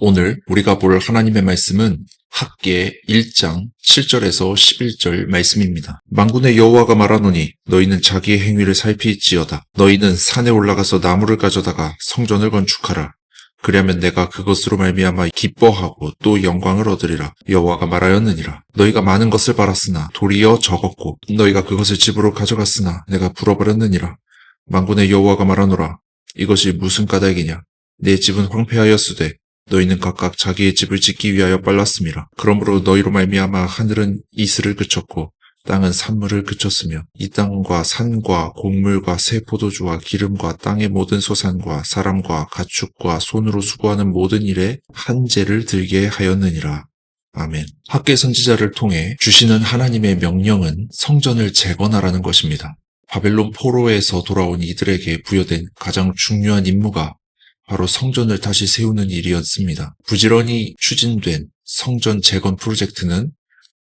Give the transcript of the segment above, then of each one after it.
오늘 우리가 볼 하나님의 말씀은 학개 1장 7절에서 11절 말씀입니다. 만군의 여호와가 말하노니 너희는 자기의 행위를 살피지어다. 너희는 산에 올라가서 나무를 가져다가 성전을 건축하라. 그리하면 내가 그것으로 말미암아 기뻐하고 또 영광을 얻으리라. 여호와가 말하였느니라. 너희가 많은 것을 바랐으나 도리어 적었고 너희가 그것을 집으로 가져갔으나 내가 불어버렸느니라. 만군의 여호와가 말하노라. 이것이 무슨 까닭이냐? 내 집은 황폐하였으되 너희는 각각 자기의 집을 짓기 위하여 빨랐음이라. 그러므로 너희로 말미암아 하늘은 이슬을 그쳤고 땅은 산물을 그쳤으며 이 땅과 산과 곡물과 새 포도주와 기름과 땅의 모든 소산과 사람과 가축과 손으로 수고하는 모든 일에 한재를 들게 하였느니라. 아멘. 학개 선지자를 통해 주시는 하나님의 명령은 성전을 재건하라는 것입니다. 바벨론 포로에서 돌아온 이들에게 부여된 가장 중요한 임무가 바로 성전을 다시 세우는 일이었습니다. 부지런히 추진된 성전 재건 프로젝트는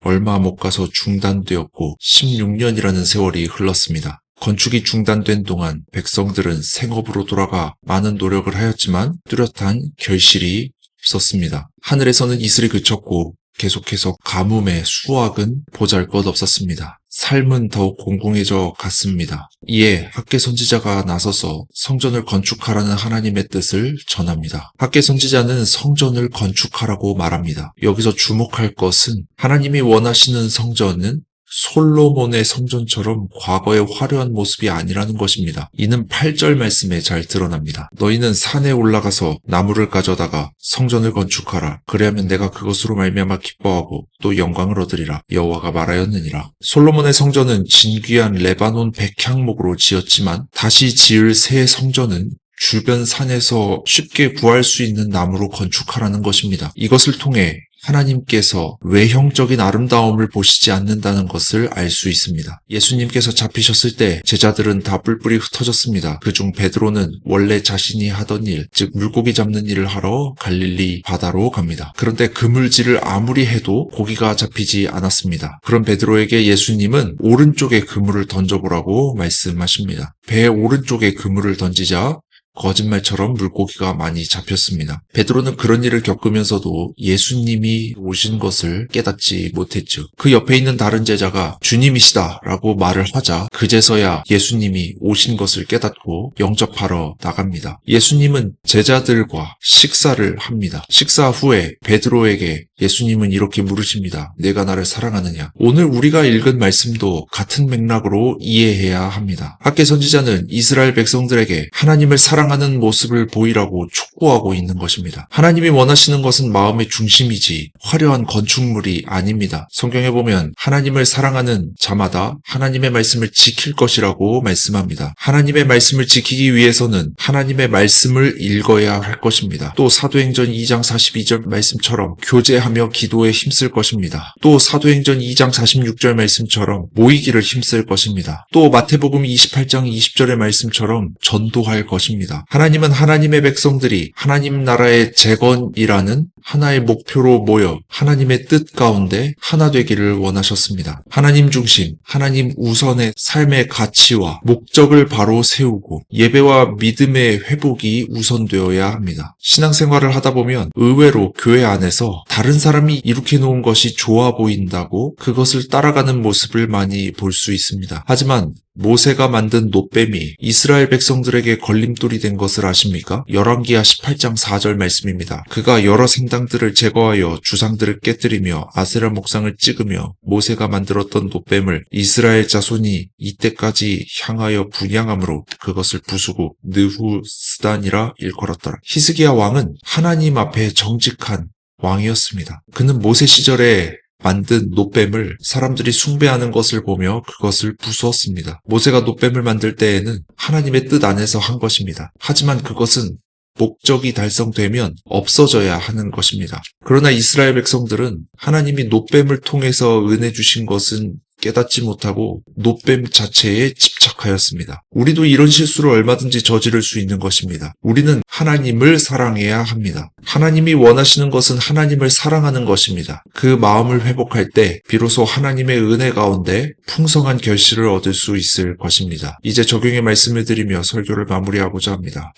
얼마 못 가서 중단되었고 16년이라는 세월이 흘렀습니다. 건축이 중단된 동안 백성들은 생업으로 돌아가 많은 노력을 하였지만 뚜렷한 결실이 없었습니다. 하늘에서는 이슬이 그쳤고 계속해서 가뭄의 수확은 보잘것없었습니다. 삶은 더욱 공공해져 갔습니다. 이에 학개 선지자가 나서서 성전을 건축하라는 하나님의 뜻을 전합니다. 학개 선지자는 성전을 건축하라고 말합니다. 여기서 주목할 것은 하나님이 원하시는 성전은 솔로몬의 성전처럼 과거의 화려한 모습이 아니라는 것입니다. 이는 8절 말씀에 잘 드러납니다. 너희는 산에 올라가서 나무를 가져다가 성전을 건축하라. 그리하면 내가 그것으로 말미암아 기뻐하고 또 영광을 얻으리라. 여호와가 말하였느니라. 솔로몬의 성전은 진귀한 레바논 백향목으로 지었지만 다시 지을 새 성전은 주변 산에서 쉽게 구할 수 있는 나무로 건축하라는 것입니다. 이것을 통해 하나님께서 외형적인 아름다움을 보시지 않는다는 것을 알 수 있습니다. 예수님께서 잡히셨을 때 제자들은 다 뿔뿔이 흩어졌습니다. 그중 베드로는 원래 자신이 하던 일, 즉 물고기 잡는 일을 하러 갈릴리 바다로 갑니다. 그런데 그물질을 아무리 해도 고기가 잡히지 않았습니다. 그런 베드로에게 예수님은 오른쪽에 그물을 던져보라고 말씀하십니다. 배의 오른쪽에 그물을 던지자 거짓말처럼 물고기가 많이 잡혔습니다. 베드로는 그런 일을 겪으면서도 예수님이 오신 것을 깨닫지 못했죠. 그 옆에 있는 다른 제자가 주님이시다 라고 말을 하자 그제서야 예수님이 오신 것을 깨닫고 영접하러 나갑니다. 예수님은 제자들과 식사를 합니다. 식사 후에 베드로에게 예수님은 이렇게 물으십니다. 내가 나를 사랑하느냐? 오늘 우리가 읽은 말씀도 같은 맥락으로 이해해야 합니다. 학개 선지자는 이스라엘 백성들에게 하나님을 사랑하는 모습을 보이라고 촉구하고 있는 것입니다. 하나님이 원하시는 것은 마음의 중심이지 화려한 건축물이 아닙니다. 성경에 보면 하나님을 사랑하는 자마다 하나님의 말씀을 지킬 것이라고 말씀합니다. 하나님의 말씀을 지키기 위해서는 하나님의 말씀을 읽어야 할 것입니다. 또 사도행전 2장 42절 말씀처럼 교제하며 기도에 힘쓸 것입니다. 또 사도행전 2장 46절 말씀처럼 모이기를 힘쓸 것입니다. 또 마태복음 28장 20절의 말씀처럼 전도할 것입니다. 하나님은 하나님의 백성들이 하나님 나라의 재건이라는 하나의 목표로 모여 하나님의 뜻 가운데 하나 되기를 원하셨습니다. 하나님 중심, 하나님 우선의 삶의 가치와 목적을 바로 세우고 예배와 믿음의 회복이 우선되어야 합니다. 신앙생활을 하다 보면 의외로 교회 안에서 다른 사람이 이룩해 놓은 것이 좋아 보인다고 그것을 따라가는 모습을 많이 볼 수 있습니다. 하지만 모세가 만든 놋뱀이 이스라엘 백성들에게 걸림돌이 된 것을 아십니까? 열왕기하 18장 4절 말씀입니다. 그가 여러 생당들을 제거하여 주상들을 깨뜨리며 아세라 목상을 찍으며 모세가 만들었던 놋뱀을 이스라엘 자손이 이때까지 향하여 분향함으로 그것을 부수고 느후스단이라 일컬었더라. 히스기야 왕은 하나님 앞에 정직한 왕이었습니다. 그는 모세 시절에 만든 놋뱀을 사람들이 숭배하는 것을 보며 그것을 부수었습니다. 모세가 놋뱀을 만들 때에는 하나님의 뜻 안에서 한 것입니다. 하지만 그것은 목적이 달성되면 없어져야 하는 것입니다. 그러나 이스라엘 백성들은 하나님이 놋뱀을 통해서 은혜 주신 것은 깨닫지 못하고 놋뱀 자체에 집착하였습니다. 우리도 이런 실수를 얼마든지 저지를 수 있는 것입니다. 우리는 하나님을 사랑해야 합니다. 하나님이 원하시는 것은 하나님을 사랑하는 것입니다. 그 마음을 회복할 때 비로소 하나님의 은혜 가운데 풍성한 결실을 얻을 수 있을 것입니다. 이제 적용의 말씀을 드리며 설교를 마무리하고자 합니다.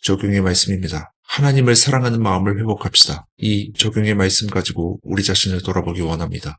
적용의 말씀입니다. 하나님을 사랑하는 마음을 회복합시다. 이 적용의 말씀 가지고 우리 자신을 돌아보기 원합니다.